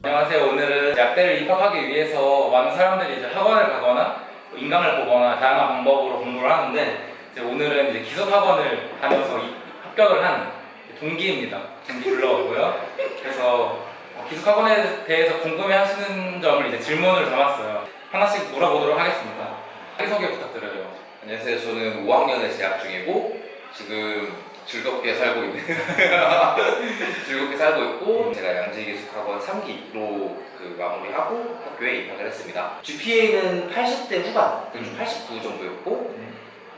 안녕하세요. 오늘은 약대를 입학하기 위해서 많은 사람들이 이제 학원을 가거나 인강을 보거나 다양한 방법으로 공부를 하는데 이제 오늘은 이제 기숙학원을 다녀서 합격을 한 동기입니다. 동기 불러왔고요. 그래서 기숙학원에 대해서 궁금해하시는 점을 이제 질문을 담았어요. 하나씩 물어보도록 하겠습니다. 자기소개 부탁드려요. 안녕하세요. 저는 5학년에 재학 중이고 지금 즐겁게 살고 있는 즐겁게 살고 있고 제가 양재기숙학원 3기로 마무리하고 학교에 입학을 했습니다. GPA는 80대 후반, 89 정도였고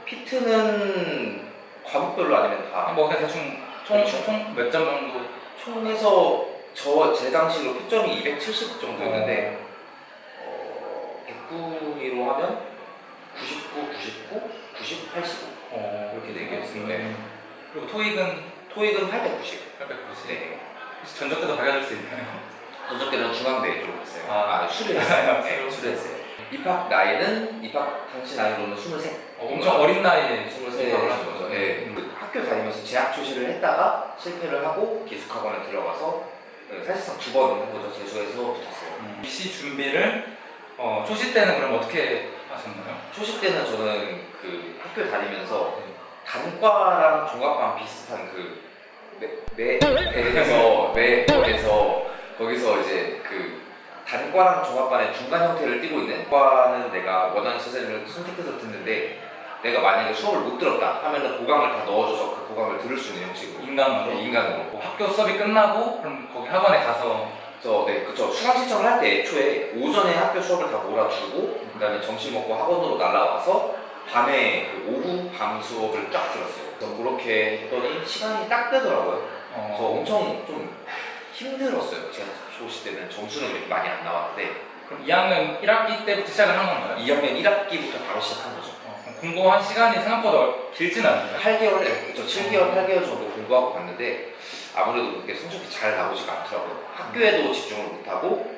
피트는 과목별로 아니면 다 뭐 그냥 대충 총 몇 점 정도? 총해서 제 당시로 표점이 270 정도였는데 100분위로 하면 99, 99, 90, 85 이렇게 4개였어요. 네. 그리고 토익은 890. 890. 네. 혹시 전적 때도 밝아줄 수 있나요? 전적 때는 중앙대에 졸업했어요. 아, 수를 했어요. 네, 수를 했어요. 입학 당시 나이로는 23. 엄청 어린 나이에 23에 하신 거죠. 네. 학교 다니면서 재학 초시를 했다가 실패를 하고 기숙학원에 들어가서 사실상 2번 한 거죠. 재수해서 붙었어요. 입시 준비를 초시 때는 그럼 어떻게 하셨나요? 초시 때는 저는 학교 다니면서 단과랑 종합반 비슷한 매에서 거기서 이제 단과랑 종합반의 중간 형태를 띠고 있는 과는 내가 원하는 선생님을 선택해서 듣는데 내가 만약에 수업을 못 들었다 하면은 고강을 다 넣어줘서 그 고강을 들을 수 있는 형식으로 인강으로 학교 수업이 끝나고 그럼 거기 학원에 가서 그쵸. 수강 신청을 할 때 애초에 오전에 학교 수업을 다 몰아주고 그다음에 점심 먹고 학원으로 날아와서 밤에 오후 밤 수업을 쫙 들었어요. 그래서 그렇게 했더니 시간이 딱 되더라고요. 그래서 엄청 좀 힘들었어요. 제가 초시 때는 점수는 그렇게 많이 안 나왔는데 그럼 2학년 1학기 때부터 시작을 한 건가요? 2학년 1학기부터 바로 시작한 거죠. 공부한 시간이 생각보다 길지는 않나요? 8개월, 7개월, 8개월 정도 공부하고 갔는데 아무래도 그게 성적이 잘 나오지가 않더라고요. 학교에도 집중을 못하고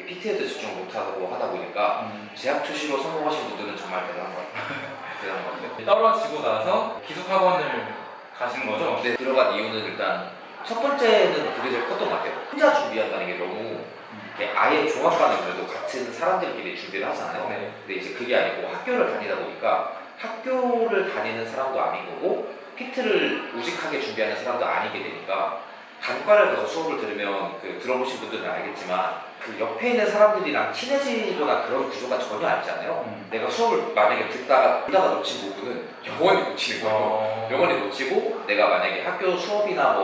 PT에도 집중을 못하고 하다 보니까 재학 초시로 성공하신 분들은 정말 대단한 것 같아요. 대단한 것 같아요. 떨어지고 나서 기숙학원을 가신 거죠? 네, 들어간 이유는 일단 첫 번째는 그게 제일 컸던 것 같아요. 혼자 준비한다는 게 너무 아예 종합반은 그래도 같은 사람들끼리 준비를 하잖아요. 네. 근데 이제 그게 아니고 학교를 다니다 보니까 학교를 다니는 사람도 아닌 거고 PT를 우직하게 준비하는 사람도 아니게 되니까 단과를 가서 수업을 들으면 들어보신 분들은 알겠지만 옆에 있는 사람들이랑 친해지거나 그런 구조가 전혀 아니잖아요. 내가 수업을 만약에 듣다가 놓친 부분은 영원히 놓치는 거예요. 영원히 놓치고 내가 만약에 학교 수업이나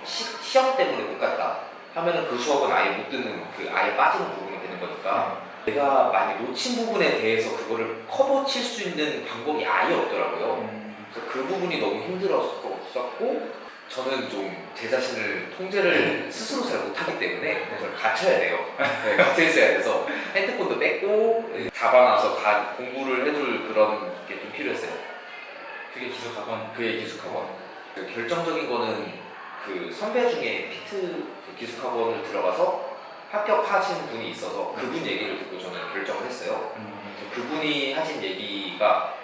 시험 때문에 못 갔다 하면은 그 수업은 아예 못 듣는 아예 빠지는 부분이 되는 거니까 내가 많이 놓친 부분에 대해서 그거를 커버 칠 수 있는 방법이 아예 없더라고요. 그래서 그 부분이 너무 힘들었었고 저는 좀 제 자신을 통제를 스스로 잘 못하기 때문에 그걸 갖춰야 돼요. 네, 갇혀 있어야 돼서 핸드폰도 뺐고 잡아놔서 공부를 해줄 그런 게 좀 필요했어요. 그게 기숙학원? 그게 기숙학원. 결정적인 거는 선배 중에 피트 기숙학원을 들어가서 합격하신 분이 있어서 그분 얘기를 듣고 저는 결정을 했어요. 그분이 하신 얘기가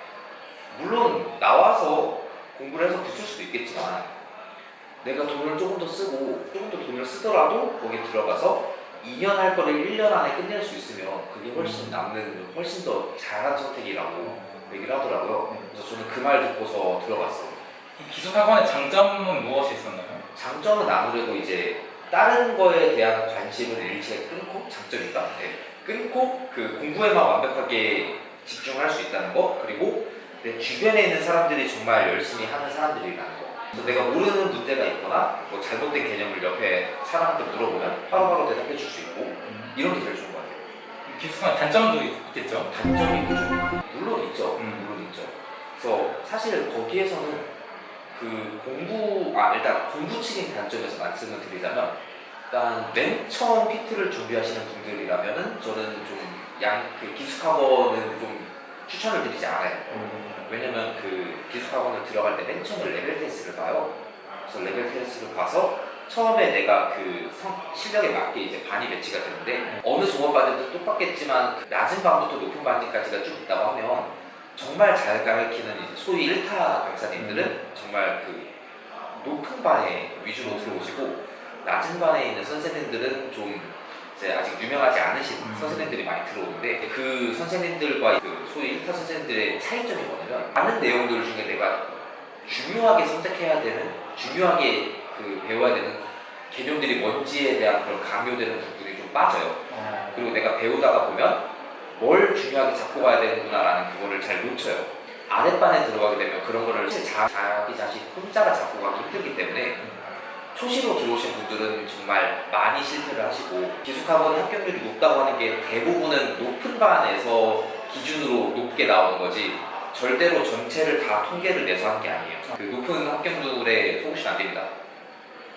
물론 나와서 공부를 해서 붙을 수도 있겠지만 내가 돈을 조금 더 쓰고 조금 더 돈을 쓰더라도 거기 들어가서 2년 할 거를 1년 안에 끝낼 수 있으면 그게 훨씬 더 잘한 선택이라고 얘기를 하더라고요. 그래서 저는 그 말 듣고서 들어갔어요. 기숙학원의 장점은 무엇이 있었나요? 장점은 아무래도 이제 다른 거에 대한 관심을 일체 끊고 장점이다. 끊고 공부에만 완벽하게 집중할 수 있다는 거 그리고 내 주변에 있는 사람들이 정말 열심히 하는 사람들이라는 거. 그래서 내가 모르는 문제가 있거나 잘못된 개념을 옆에 사람한테 물어보면 바로바로 대답해 줄 수 있고 이런 게 제일 좋은 것 같아요. 기숙학원 단점도 있겠죠? 단점이 있죠. 물론 있죠. 물론 있죠. 그래서 사실 거기에서는 일단 공부적인 관점에서 말씀을 드리자면 일단 맨 처음 PT를 준비하시는 분들이라면은 저는 기숙학원은 좀 추천을 드리지 않아요. 왜냐면 기숙학원을 들어갈 때 맨 처음에 레벨 테스트를 봐요. 그래서 레벨 테스트를 봐서 처음에 내가 실력에 맞게 이제 반이 배치가 되는데 어느 종합반에도 똑같겠지만 낮은 반부터 높은 반까지가 쭉 있다고 하면 정말 잘 가르치는 소위 1타 강사님들은 정말 높은 반에 위주로 들어오시고 낮은 반에 있는 선생님들은 좀 이제 아직 유명하지 않으신 음. 선생님들이 많이 들어오는데 그 선생님들과 그 소위 일타 선생님들의 차이점이 뭐냐면 많은 내용들 중에 내가 중요하게 선택해야 되는 중요하게 그 배워야 되는 개념들이 뭔지에 대한 그런 강요되는 부분이 좀 빠져요. 그리고 내가 배우다가 보면 뭘 중요하게 잡고 가야 되는구나라는 그거를 잘 놓쳐요. 아랫반에 들어가게 되면 그런 거를 자기 자신 혼자가 잡고 가기 힘들기 때문에 초시로 들어오신 분들은 정말 많이 실패를 하시고 기숙학원의 합격률이 높다고 하는 게 대부분은 높은 반에서 기준으로 높게 나오는 거지 절대로 전체를 다 통계를 내서 하는 게 아니에요. 그 높은 합격률에 속으시면 안 됩니다.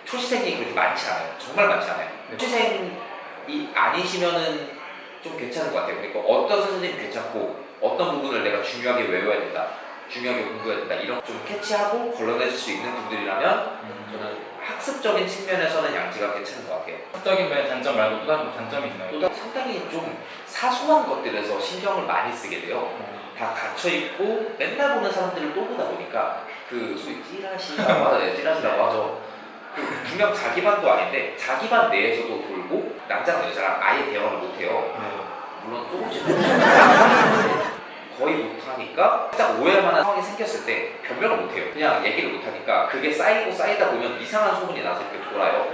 초시생이 그렇게 많지 않아요. 정말 많지 않아요. 초시생이 아니시면은 좀 괜찮은 것 같아요. 그러니까 어떤 선생님이 괜찮고 어떤 부분을 내가 중요하게 외워야 된다, 중요하게 공부해야 된다 이런 좀 캐치하고 걸러내줄 수 있는 분들이라면 저는 학습적인 측면에서는 양지가 괜찮은 것 같아요. 학습적인 면의 단점 말고 또 다른 단점이 있나요? 또 상당히 좀 사소한 것들에서 신경을 많이 쓰게 돼요. 다 갇혀있고 맨날 보는 사람들을 또 보다 보니까 그 소위 찌라시라고 하죠. 찌라시라고 하죠. 그 분명 자기 반도 아닌데 자기 반 내에서도 돌고 남자랑 여자랑 아예 대화를 못해요. 물론 조금씩 거의 못하니까 살짝 오해할 만한 상황이 생겼을 때 변명을 못해요. 그냥 얘기를 못하니까 그게 쌓이고 쌓이다 보면 이상한 소문이 나서 이렇게 돌아요.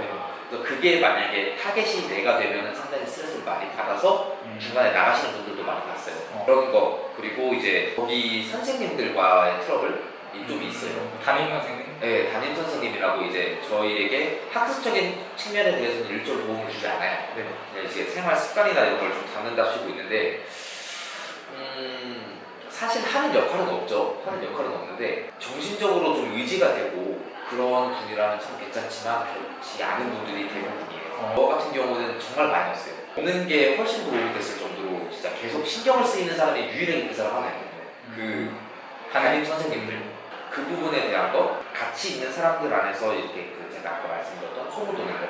그래서 그게 만약에 타겟이 내가 되면 상당히 스트레스를 많이 받아서 중간에 나가시는 분들도 많이 봤어요. 그런 거 그리고 이제 거기 선생님들과의 트러블이 좀 있어요. 담임 선생님? 네, 담임 선생님이라고 이제 저희에게 학습적인 측면에 대해서는 일절 도움을 주지 않아요. 그냥 이제 생활 습관이나 이런 걸 좀 담는다시고 있는데 사실 하는 역할은 없죠. 하는 역할은 없는데 정신적으로 좀 의지가 되고 그런 분이라면 참 괜찮지만 그렇지 않은 분들이 대부분이에요. 저 같은 경우는 정말 많이 없어요. 오는 게 훨씬 도움이 됐을 정도로 진짜 계속 신경을 쓰이는 사람이 유일하게 그 사람 하나예요. 그 담임 선생님들 그 부분에 대한 거 같이 있는 사람들 안에서 이렇게 그 제가 아까 말씀드렸던 소문 도는 거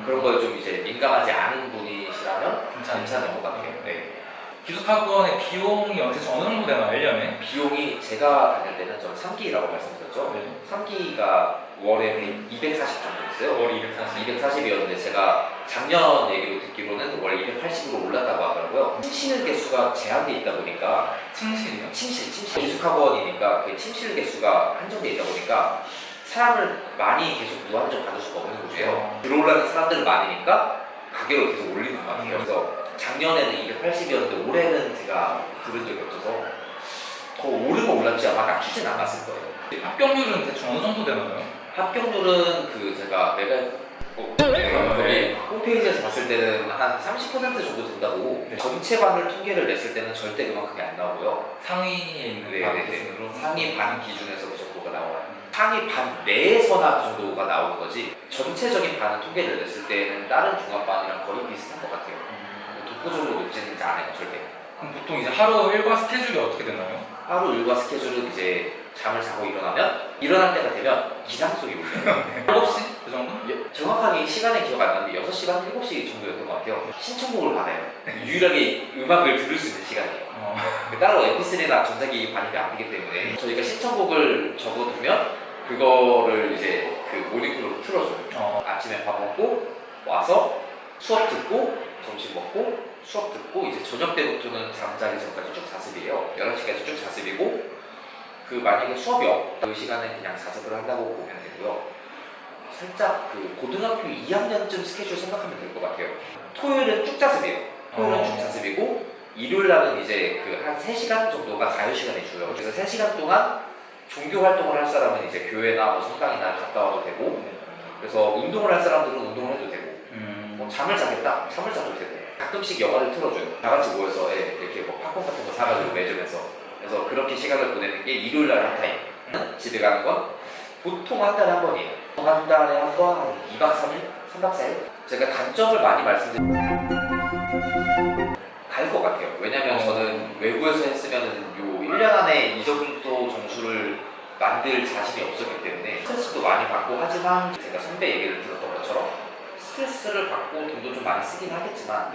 그런 거에 좀 이제 민감하지 않은 분이시라면 괜찮은 것 같아요. 네. 기숙학원의 비용이 대충 어느 정도 되나요? 1년에? 비용이 제가 다닐 때는 전 3기라고 말씀드렸죠. 3기가 월에 240 정도 있어요. 월 240. 240이었는데 제가 작년 얘기로 듣기로는 월 280으로 올랐다고 하더라고요. 침실 개수가 제한돼 있다 보니까 침실이요? 침실 기숙학원이니까 그 침실 개수가 한정돼 있다 보니까 사람을 많이 계속 무한정 받을 수가 없는 구조예요. 들어오려는 사람들 많으니까 가격을 계속 올리는 것 같아요. 그래서 작년에는 280이었는데 올해는 제가 들은 적이 없어서 더 오르면 올랐지 아마 낮추진 않았을 거예요. 합격률은 대충 어느 정도 되나요? 합격률은 그 제가 거기 홈페이지에서 봤을 때는 한 30% 정도 된다고 전체 반을 통계를 냈을 때는 절대 그만큼이 안 나오고요. 상위에 있는 반 기준으로? 상위 반 기준에서 그 정도가 나와요. 상위 반 내에서나 그 정도가 나오는 거지 전체적인 반을 통계를 냈을 때는 다른 중학반이랑 거의 비슷한 것 같아요. 독보적으로 높지는 않아요, 절대. 그럼 보통 이제 하루 일과 스케줄이 어떻게 되나요? 하루 일과 스케줄은 이제 잠을 자고 일어나면 일어날 때가 되면 기상송이 울려요. 7시? 그 정도? 정확하게 시간은 기억 안 나는데 6시 반, 7시 정도였던 것 같아요. 신청곡을 받아요. 유일하게 음악을 들을 수 있는 시간이에요. 따로 MP3나 전자기기 반입이 안 되기 때문에 저희가 신청곡을 적어두면 그거를 이제 그 모니터로 틀어줘요. 아침에 밥 먹고 와서 수업 듣고 점심 먹고 수업 듣고 이제 저녁 때부터는 잠자기 전까지 쭉 자습이에요. 11시까지 쭉 자습이고 그 만약에 수업이 그 시간에 그냥 자습을 한다고 보면 되고요. 살짝 그 고등학교 2학년쯤 스케줄 생각하면 될 것 같아요. 토요일은 쭉 자습이에요. 토요일은 쭉 자습이고 일요일 날은 이제 그 한 3시간 정도가 자유시간이 줘요. 그래서 3시간 동안 종교 활동을 할 사람은 이제 교회나 뭐 성당이나 갔다 와도 되고 그래서 운동을 할 사람들은 운동을 해도 되고 뭐 잠을 자겠다? 잠을 자도 되고 가끔씩 영화를 틀어줘요. 다 같이 모여서 이렇게 뭐 팝콘 같은 거 사가지고 매점에서 그래서 그렇게 시간을 보내는 게 일요일 날 한 타임. 집에 가는 건 보통 한 달에 한 번이에요. 한 달에 한 번, 한 2박 3일? 3박 4일? 제가 단점을 많이 갈 것 같아요. 왜냐면 저는 외부에서 했으면은 요 1년 안에 이 정도 점수를 만들 자신이 없었기 때문에 스트레스도 많이 받고 하지만 제가 선배 얘기를 들었던 것처럼 스트레스를 받고 돈도 좀 많이 쓰긴 하겠지만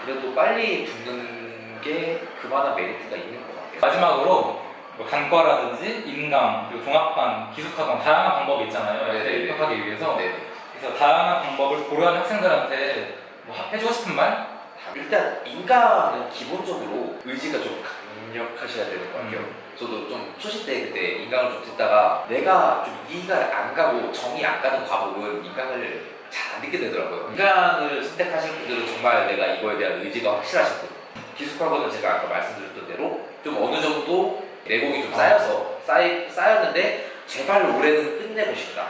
그래도 빨리 붙는 게 그만한 메리트가 있는 것 같아요. 마지막으로 뭐 단과라든지 인강, 그리고 종합반, 기숙학원 다양한 방법이 있잖아요. 입학하기 위해서. 그래서 다양한 방법을 고려한 학생들한테 뭐 해주고 싶은 말? 일단 인간은 기본적으로 의지가 좀 강력하셔야 되는 것 같아요. 저도 좀 초시 때 그때 인강을 좀 듣다가 내가 좀 이해가 안 가고 정이 안 가는 과목은 인강을 잘 안 듣게 되더라고요. 인강을 선택하시는 분들은 정말 내가 이거에 대한 의지가 확실하신 분. 기숙학원은 제가 아까 말씀드렸던 대로 좀 어느 정도 내공이 좀 쌓였는데 제발 올해는 끝내고 싶다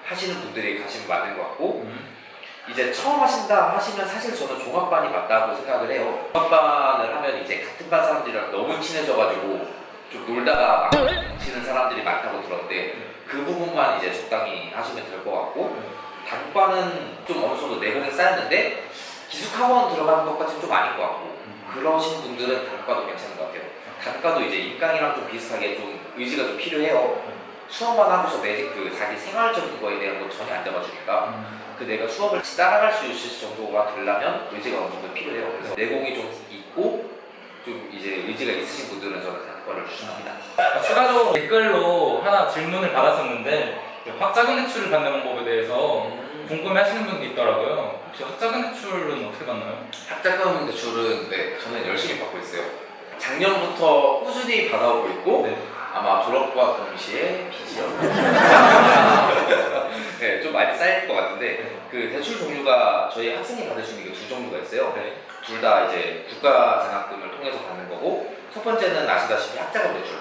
하시는 분들이 관심이 많은 것 같고, 이제 처음 하신다 하시면 사실 저는 종합반이 맞다고 생각을 해요. 종합반을 하면 이제 같은 반 사람들이랑 너무 친해져가지고 좀 놀다가 막 치는 사람들이 많다고 들었는데 그 부분만 이제 적당히 하시면 될 것 같고, 단과는 좀 어느 정도 내공이 쌓였는데 기숙학원 들어가는 것까지는 좀 아닌 것 같고, 그러신 분들은 단과도 괜찮은 것 같아요. 단과도 이제 인강이랑 좀 비슷하게 좀 의지가 좀 필요해요. 수업만 하고서 내 그 자기 생활적인 거에 대한 건 전혀 안 잡아주니까 그 내가 수업을 따라갈 수 있을 정도가 되려면 의지가 어느 정도 필요해요. 그래서 내공이 좀 있고 좀 이제 의지가 있으신 분들은 저는 단과를 추천합니다. 추가적으로 댓글로 하나 질문을 받았었는데 학자금 대출을 받는 방법에 대해서 궁금해하시는 분도 있더라고요. 혹시 학자금 대출은 어떻게 받나요? 학자금 대출은 네, 저는 열심히 받고 있어요. 작년부터 꾸준히 받아오고 있고 네. 아마 졸업과 동시에 빚이요. 네, 좀 많이 쌓일 것 같은데 그 대출 종류가 저희 학생이 받을 수 있는 게 두 종류가 있어요. 네. 둘 다 이제 국가 장학금을 통해서 받는 거고, 첫 번째는 아시다시피 학자금 대출,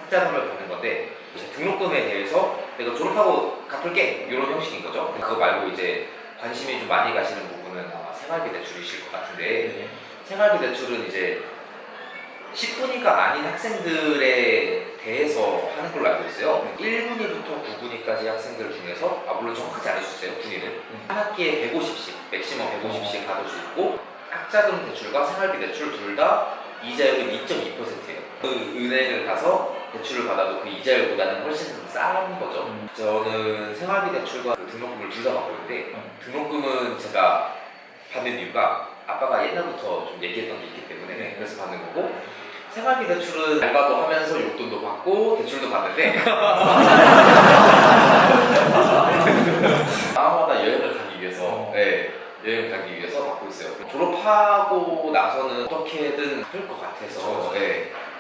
학자금을 받는 건데 이제 등록금에 대해서 내가 졸업하고 갚을게 이런 형식인 거죠. 그거 말고 이제 관심이 좀 많이 가시는 부분은 아마 생활비 대출이실 것 같은데, 네. 생활비 대출은 이제 10분위가 아닌 학생들에 대해서 하는 걸로 알고 있어요. 1분위부터 9분위까지 학생들 중에서, 물론 정확하지 않을 수 있어요, 분위는. 한 학기에 150씩, 맥시멈 150씩 받을 수 있고, 학자금 대출과 생활비 대출 둘 다 이자율이 2.2%예요. 그 은행을 가서 대출을 받아도 그 이자율보다는 훨씬 싼 거죠. 저는 생활비 대출과 그 등록금을 둘 다 받고 있는데, 등록금은 제가 받는 이유가 아빠가 옛날부터 좀 얘기했던 게 있기 때문에 그래서 받는 거고, 생활비 대출은 알바도 하면서 용돈도 받고 대출도 받는데 마음마다 여행을 가기 위해서 여행 가기 위해서 받고 있어요. 졸업하고 나서는 어떻게든 갚을 것 같아서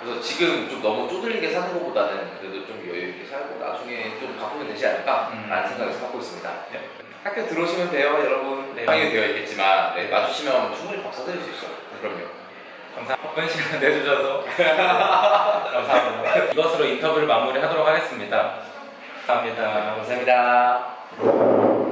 그래서 지금 좀 너무 쪼들리게 사는 것보다는 그래도 좀 여유 있게 살고 나중에 좀 갚으면 되지 않을까라는 생각에서 받고 있습니다. 학교 들어오시면 돼요, 여러분. 방이 되어 있겠지만 와주시면 충분히 밥 사드릴 수 있어요. 그럼요. 감사합니다. 바쁜 시간 내주셔서 감사합니다. 이것으로 인터뷰를 마무리하도록 하겠습니다. 감사합니다. 감사합니다.